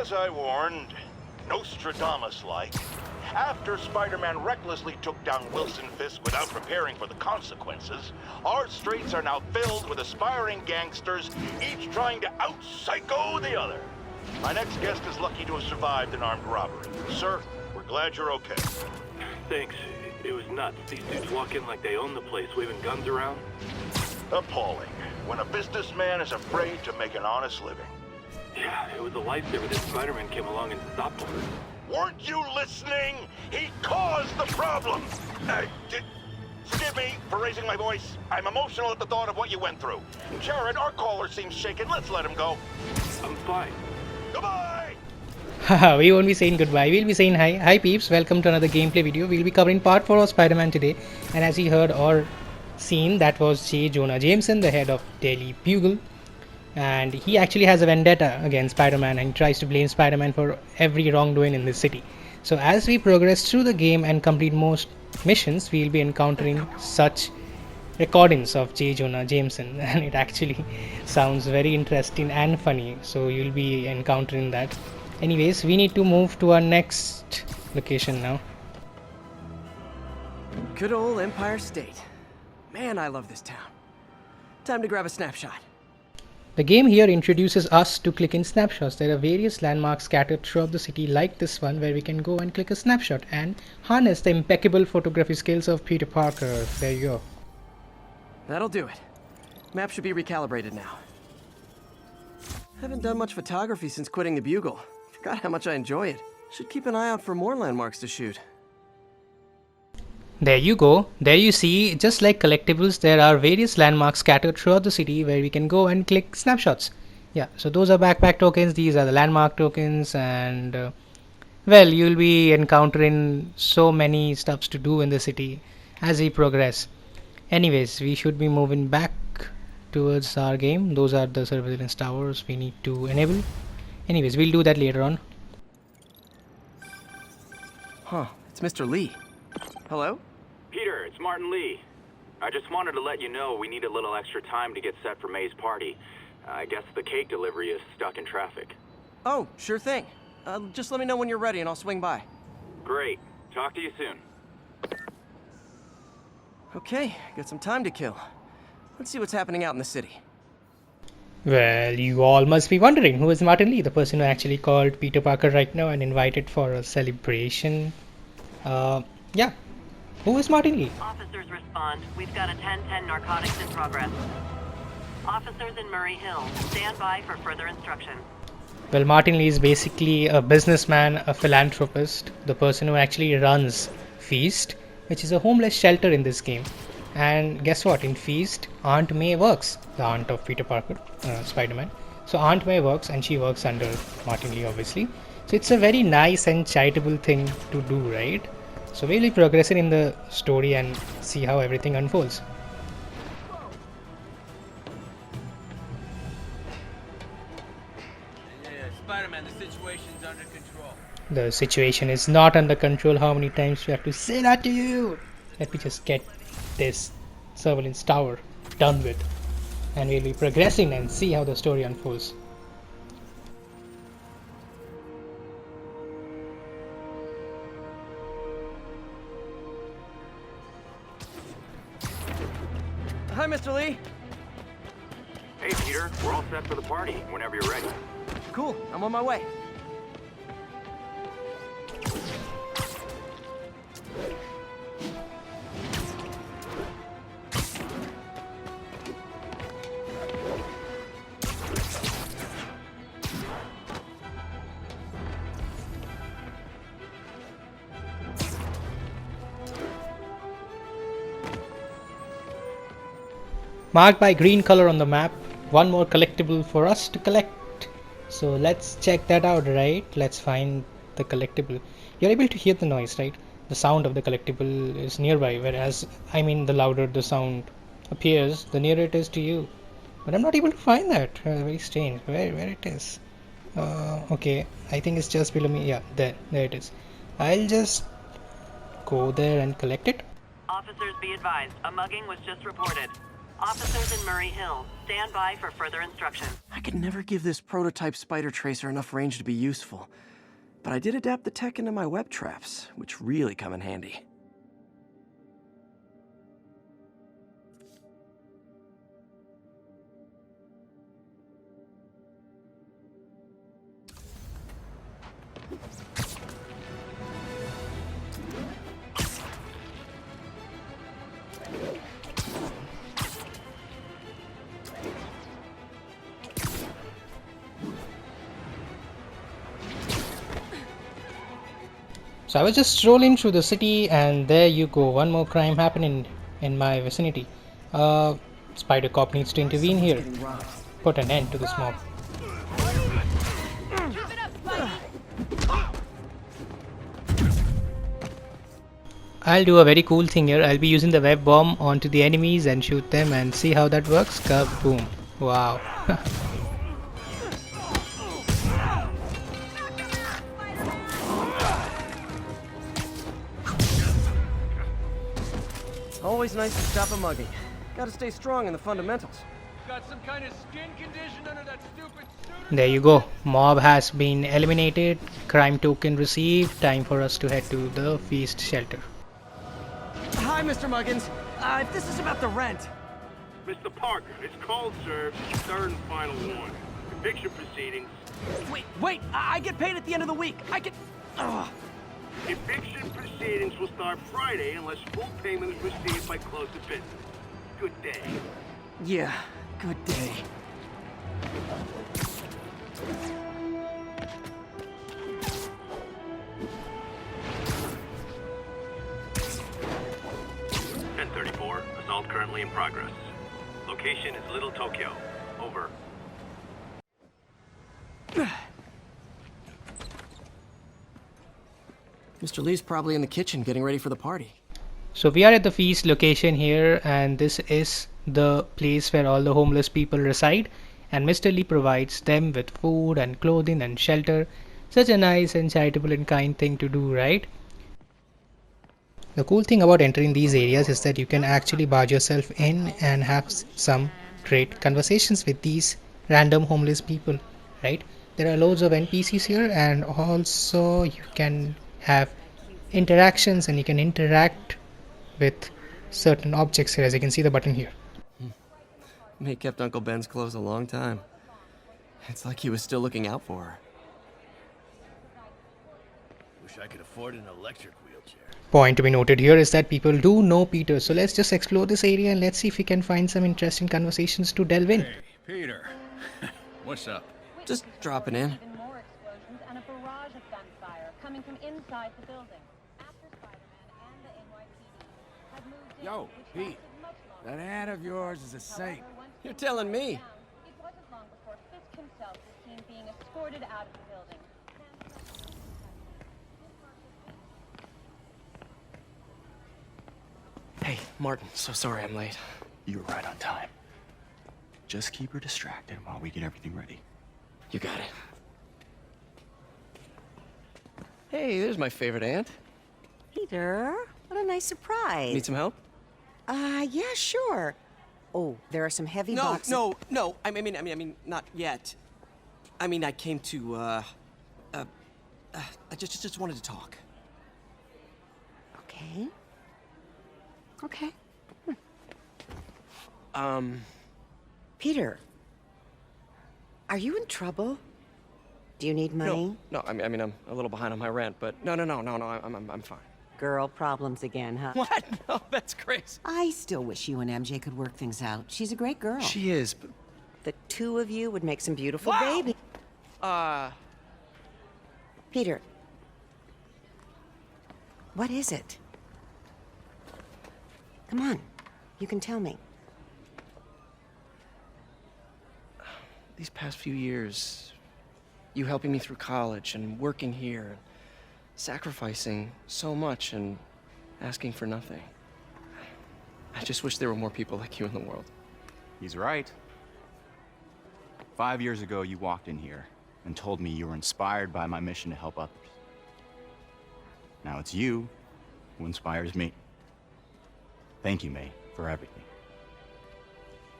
As I warned, Nostradamus-like, after Spider-Man recklessly took down Wilson Fisk without preparing for the consequences, our streets are now filled with aspiring gangsters, each trying to out-psycho the other. My next guest is lucky to have survived an armed robbery. Sir, we're glad you're okay. Thanks. It was nuts. These dudes walk in like they own the place, waving guns around. Appalling. When a businessman is afraid to make an honest living. Yeah, it was a lifesaver that Spider-Man came along and stopped them. Weren't you listening? He caused the problem! Forgive me for raising my voice. I'm emotional at the thought of what you went through. Jared, our caller seems shaken. Let's let him go. I'm fine. Goodbye! Haha, we won't be saying goodbye, we'll be saying hi. Hi peeps, welcome to another gameplay video. We'll be covering part 4 of Spider-Man today. And as you heard or seen, that was J. Jonah Jameson, the head of Daily Bugle. And he actually has a vendetta against Spider-Man and tries to blame Spider-Man for every wrongdoing in this city. So as we progress through the game and complete most missions, we'll be encountering such recordings of J. Jonah Jameson, and it actually sounds very interesting and funny, so you'll be encountering that. Anyways, we need to move to our next location now. Good old Empire State. Man, I love this town. Time to grab a snapshot. The game here introduces us to click in snapshots. There are various landmarks scattered throughout the city like this one, where we can go and click a snapshot and harness the impeccable photography skills of Peter Parker. There you go. That'll do it. Map should be recalibrated now. Haven't done much photography since quitting the Bugle. Forgot how much I enjoy it. Should keep an eye out for more landmarks to shoot. There you go. There you see, just like collectibles, there are various landmarks scattered throughout the city where we can go and click snapshots. Yeah, so those are backpack tokens, these are the landmark tokens, and well, you'll be encountering so many stuffs to do in the city as we progress. Anyways, we should be moving back towards our game. Those are the surveillance towers we need to enable. Anyways, we'll do that later on. Huh, it's Mr. Lee. Hello? Peter, it's Martin Lee. I just wanted to let you know we need a little extra time to get set for May's party. I guess the cake delivery is stuck in traffic. Oh, sure thing. Just let me know when you're ready and I'll swing by. Great. Talk to you soon. Okay, got some time to kill. Let's see what's happening out in the city. Well, you all must be wondering, who is Martin Lee, the person who actually called Peter Parker right now and invited for a celebration? Yeah. Who is Martin Lee? Officers respond. We've got a 1010 narcotics in progress. Officers in Murray Hill, stand by for further instruction. Well, Martin Lee is basically a businessman, a philanthropist, the person who actually runs F.E.A.S.T, which is a homeless shelter in this game. And guess what? In F.E.A.S.T, Aunt May works, the aunt of Peter Parker, Spider-Man. So Aunt May works, and she works under Martin Lee, obviously. So it's a very nice and charitable thing to do, right? So we'll be progressing in the story and see how everything unfolds. Spider-Man, the situation's under control. The situation is not under control. How many times do you have to say that to you? Let me just get this surveillance tower done with, and we'll be progressing and see how the story unfolds. Hi, Mr. Lee. Hey, Peter. We're all set for the party whenever you're ready. Cool, I'm on my way. Marked by green color on the map, one more collectible for us to collect. So let's check that out, right? Let's find the collectible. You're able to hear the noise, right? The sound of the collectible is nearby, whereas, the louder the sound appears, the nearer it is to you. But I'm not able to find that. Very strange. Where it is? Okay, I think it's just below me. Yeah, there it is. I'll just go there and collect it. Officers be advised, a mugging was just reported. Officers in Murray Hill, stand by for further instruction. I could never give this prototype spider tracer enough range to be useful, but I did adapt the tech into my web traps, which really come in handy. So I was just strolling through the city, and there you go, one more crime happening in my vicinity. Spider Cop needs to intervene here, put an end to this mob. I'll do a very cool thing here. I'll be using the web bomb onto the enemies and shoot them and see how that works. Kaboom. Wow. Always nice to stop a mugging. Gotta stay strong in the fundamentals. Got some kind of skin condition under that stupid suit? There you go. Mob has been eliminated. Crime token received. Time for us to head to the F.E.A.S.T shelter. Hi, Mr. Muggins. If this is about the rent... Mr. Parker, it's called served, it's your third and final warning. Eviction proceedings. Wait! I get paid at the end of the week. I get... Ugh. Eviction proceedings will start Friday unless full payment is received by close of business. Good day. Yeah, good day. Assault currently in progress. Location is Little Tokyo. Over. Mr. Lee's probably in the kitchen getting ready for the party. So we are at the F.E.A.S.T location here, and this is the place where all the homeless people reside, and Mr. Lee provides them with food and clothing and shelter. Such a nice and charitable and kind thing to do, right? The cool thing about entering these areas is that you can actually barge yourself in and have some great conversations with these random homeless people, right? There are loads of NPCs here, and also you can have interactions and you can interact with certain objects here, as you can see the button here. May kept Uncle Ben's clothes a long time. It's like he was still looking out for her. Wish I could afford an electric wheelchair. Point to be noted here is that people do know Peter, so let's just explore this area and let's see if we can find some interesting conversations to delve in. Hey, Peter. What's up? Just dropping in. Even more explosions and a barrage of gunfire coming from inside the building. After Spider-Man and the NYPD have moved in, Yo, which Pete. lasted much longer. That aunt of yours is a saint. However, once You're the telling building me. was down, it wasn't long before Fisk himself was seen being escorted out of the building. Hey, Martin, so sorry I'm late. You were right on time. Just keep her distracted while we get everything ready. You got it. Hey, there's my favorite aunt. Peter, what a nice surprise. Need some help? Yeah, sure. Oh, there are some heavy boxes. No. I mean, not yet. I mean, I came to, I just wanted to talk. Okay. Okay. Peter, are you in trouble? Do you need money? No, I mean, I'm a little behind on my rent, but no, I'm fine. Girl problems again, huh? What? No, that's crazy. I still wish you and MJ could work things out. She's a great girl. She is, but... The two of you would make some beautiful babies. Peter, what is it? Come on, you can tell me. These past few years, you helping me through college and working here, sacrificing so much and asking for nothing. I just wish there were more people like you in the world. He's right. 5 years ago, you walked in here and told me you were inspired by my mission to help others. Now it's you who inspires me. Thank you, May, for everything.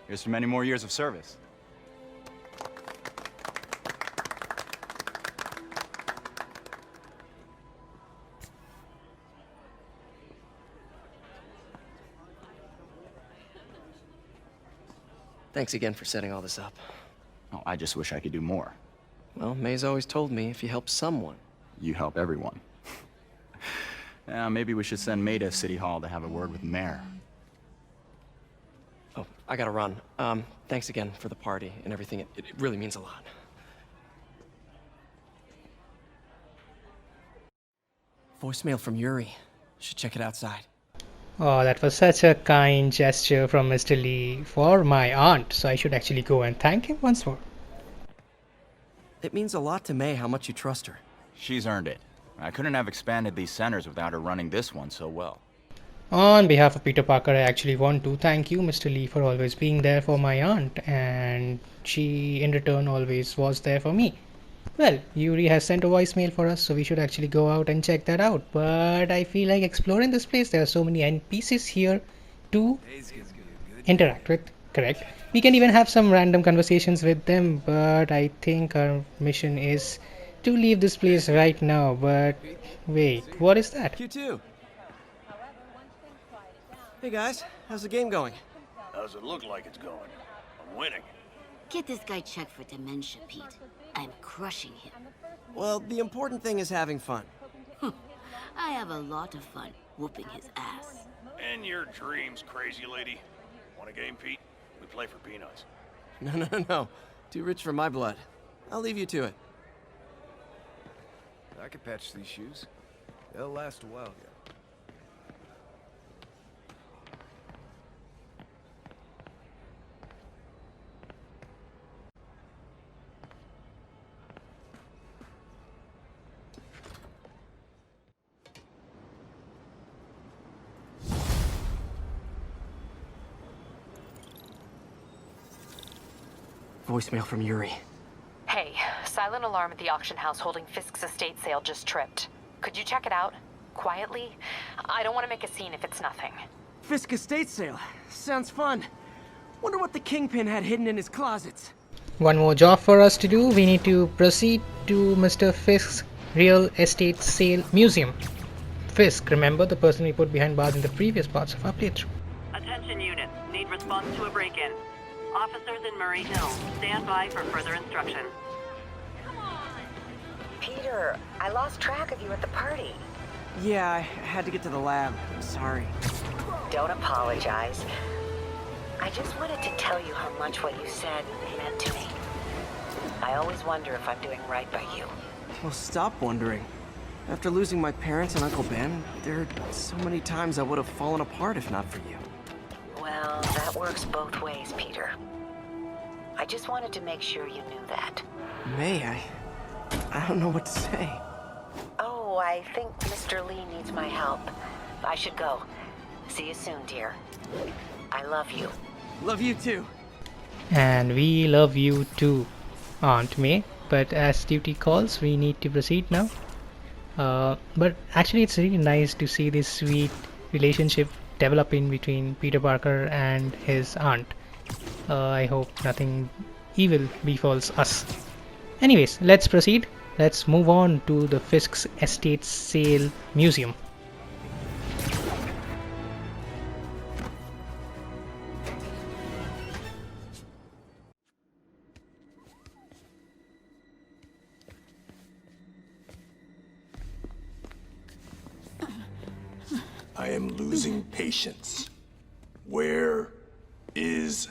Here's to many more years of service. Thanks again for setting all this up. Oh, I just wish I could do more. Well, May's always told me if you help someone, You help everyone. Maybe we should send May to City Hall to have a word with the mayor. Oh, I gotta run. Thanks again for the party and everything. It really means a lot. Voicemail from Yuri. Should check it outside. Oh, that was such a kind gesture from Mr. Lee for my aunt, so I should actually go and thank him once more. It means a lot to May how much you trust her. She's earned it. I couldn't have expanded these centers without her running this one so well. On behalf of Peter Parker, I actually want to thank you, Mr. Lee, for always being there for my aunt, and she in return always was there for me. Well, Yuri has sent a voicemail for us, so we should actually go out and check that out. But I feel like exploring this place. There are so many NPCs here to interact with, correct? We can even have some random conversations with them, but I think our mission is to leave this place right now. But wait, what is that? You too. Hey guys, how's the game going? How's it look like it's going? I'm winning. Get this guy checked for dementia, Pete. I'm crushing him. Well, the important thing is having fun. I have a lot of fun whooping his ass. And your dreams, crazy lady. Want a game, Pete? We play for peanuts. No. Too rich for my blood. I'll leave you to it. I could patch these shoes. They'll last a while yet. Voicemail from Yuri. Hey, silent alarm at the auction house holding Fisk's estate sale just tripped. Could you check it out? Quietly? I don't want to make a scene if it's nothing. Fisk estate sale. Sounds fun. Wonder what the Kingpin had hidden in his closets. One more job for us to do. We need to proceed to Mr. Fisk's real estate sale museum. Fisk, remember the person we put behind bars in the previous parts of our playthrough. Attention units. Need response to a break-in. Officers in Murray Hill. Stand by for further instruction. Peter, I lost track of you at the party. Yeah, I had to get to the lab. Sorry. Don't apologize. I just wanted to tell you how much what you said meant to me. I always wonder if I'm doing right by you. Well, stop wondering. After losing my parents and Uncle Ben, there are so many times I would have fallen apart if not for you. Well, that works both ways, Peter. I just wanted to make sure you knew that. May, I don't know what to say. Oh, I think Mr. Lee needs my help. I should go. See you soon, dear. I love you. Love you too. And we love you too, Aunt May. But as duty calls, we need to proceed now. But actually it's really nice to see this sweet relationship developing between Peter Parker and his aunt. I hope nothing evil befalls us. Anyways, let's proceed. Let's move on to the Fisk's Estate Sale Museum. I am losing patience. Where is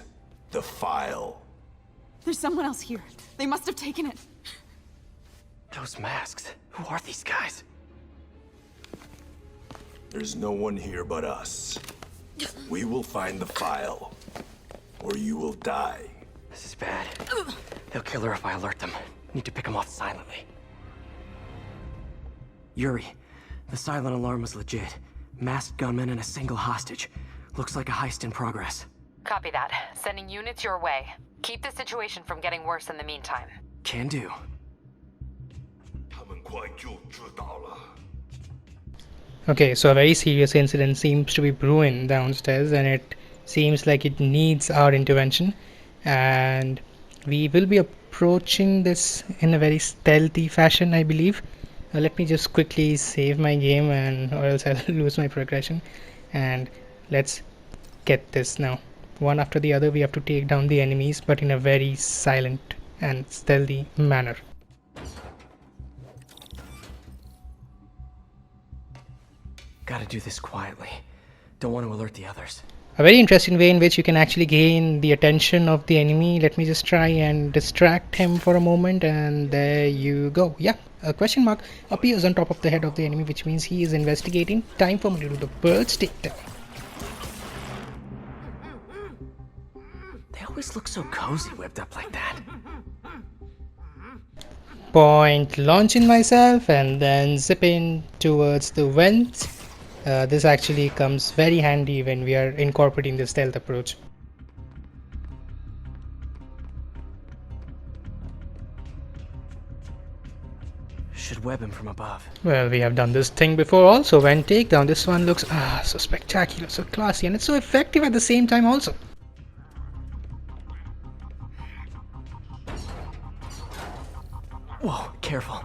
the file? There's someone else here. They must have taken it. Those masks. Who are these guys? There's no one here but us. We will find the file, or you will die. This is bad. They'll kill her if I alert them. Need to pick them off silently. Yuri, the silent alarm was legit. Masked gunmen and a single hostage. Looks like a heist in progress. Copy that. Sending units your way. Keep the situation from getting worse in the meantime. Can do. Okay, so a very serious incident seems to be brewing downstairs, and it seems like it needs our intervention, and we will be approaching this in a very stealthy fashion, I believe. Let me just quickly save my game, and or else I'll lose my progression. And let's get this now. One after the other, we have to take down the enemies, but in a very silent and stealthy manner. Gotta do this quietly. Don't want to alert the others. A very interesting way in which you can actually gain the attention of the enemy. Let me just try and distract him for a moment, and there you go. Yeah, a question mark appears on top of the head of the enemy, which means he is investigating. Time for me to do the bird's takedown. They always look so cozy whipped up like that. Point launching myself and then zip in towards the vent. This actually comes very handy when we are incorporating the stealth approach. Should web him from above. Well, we have done this thing before also. Vent takedown. This one looks so spectacular, so classy, and it's so effective at the same time also. Whoa, careful.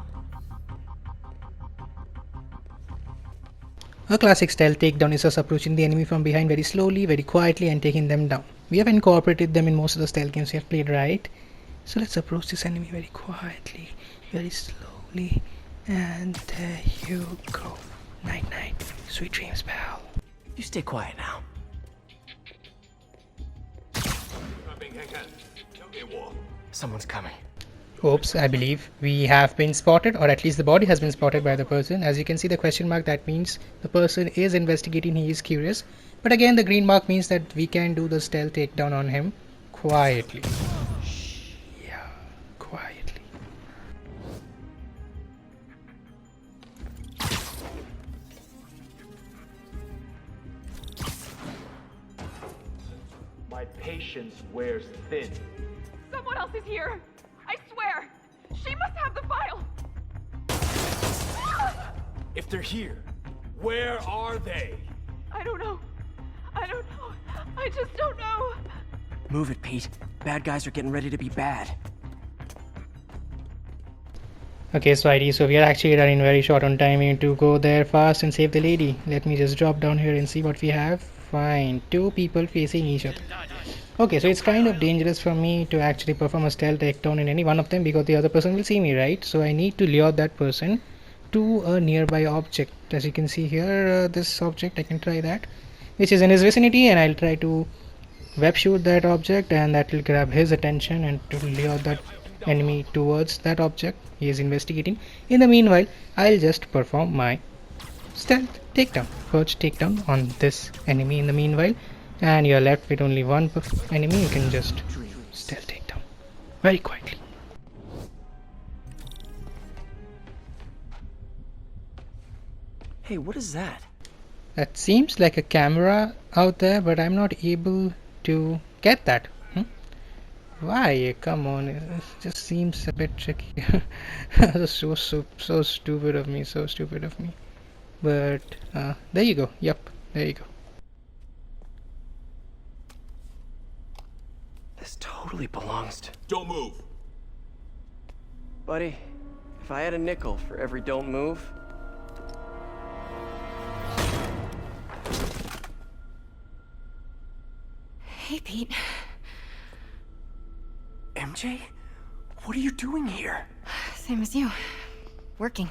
A classic stealth takedown is us approaching the enemy from behind very slowly, very quietly, and taking them down. We have incorporated them in most of the stealth games we have played, right? So let's approach this enemy very quietly, very slowly, and there you go. Night night, sweet dreams, pal. You stay quiet now. Someone's coming. Oops, I believe we have been spotted, or at least the body has been spotted by the person. As you can see the question mark, that means the person is investigating, he is curious. But again, the green mark means that we can do the stealth takedown on him quietly. Yeah, quietly. My patience wears thin. Someone else is here. I swear. She must have the file. If they're here, where are they? I don't know. I don't know. I just don't know. Move it, Pete. Bad guys are getting ready to be bad. Okay, Spidey, so we are actually running very short on time. We need to go there fast and save the lady. Let me just drop down here and see what we have. Fine, 2 people facing each other. Okay, so it's kind of dangerous for me to actually perform a stealth takedown in any one of them because the other person will see me, right? So I need to lure that person to a nearby object. As you can see here, this object, I can try that, which is in his vicinity, and I'll try to web shoot that object, and that will grab his attention and to lure that enemy towards that object he is investigating. In the meanwhile, I'll just perform my stealth takedown, first takedown on this enemy in the meanwhile. And you're left with only one enemy. You can just stealth takedown very quietly. Hey, what is that? That seems like a camera out there, but I'm not able to get that. Why? Come on, it just seems a bit tricky. so stupid of me, so stupid of me. But there you go. Yep, there you go. This totally belongs to... Don't move. Buddy, if I had a nickel for every don't move... Hey, Pete. MJ? What are you doing here? Same as you. Working.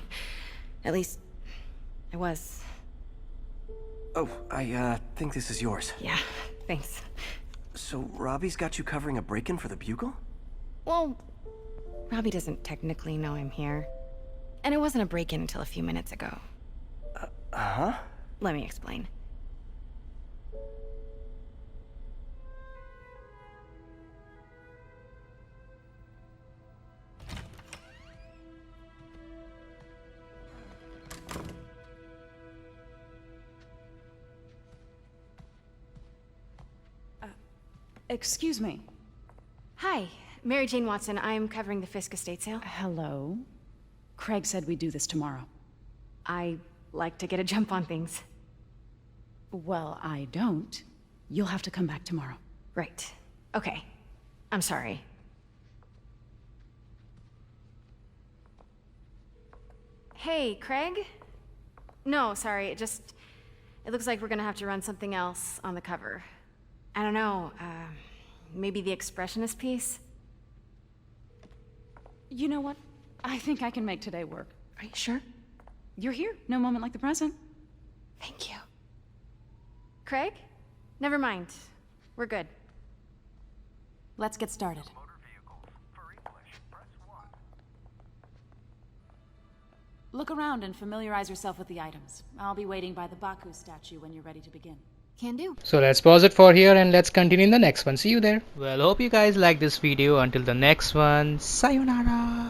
At least, I was. Oh, I think this is yours. Yeah, thanks. So Robbie's got you covering a break-in for the Bugle? Well, Robbie doesn't technically know I'm here. And it wasn't a break-in until a few minutes ago. Huh? Let me explain. Excuse me. Hi, Mary Jane Watson. I'm covering the Fisk estate sale. Hello. Craig said we'd do this tomorrow. I like to get a jump on things. Well, I don't. You'll have to come back tomorrow. Right. Okay. I'm sorry. Hey, Craig? No, sorry, it looks like we're gonna have to run something else on the cover. I don't know, maybe the expressionist piece? You know what? I think I can make today work. Are you sure? You're here. No moment like the present. Thank you. Craig? Never mind. We're good. Let's get started. Look around and familiarize yourself with the items. I'll be waiting by the Baku statue when you're ready to begin. Can do. So let's pause it for here and let's continue in the next one. See you there. Well, hope you guys like this video. Until the next one, sayonara.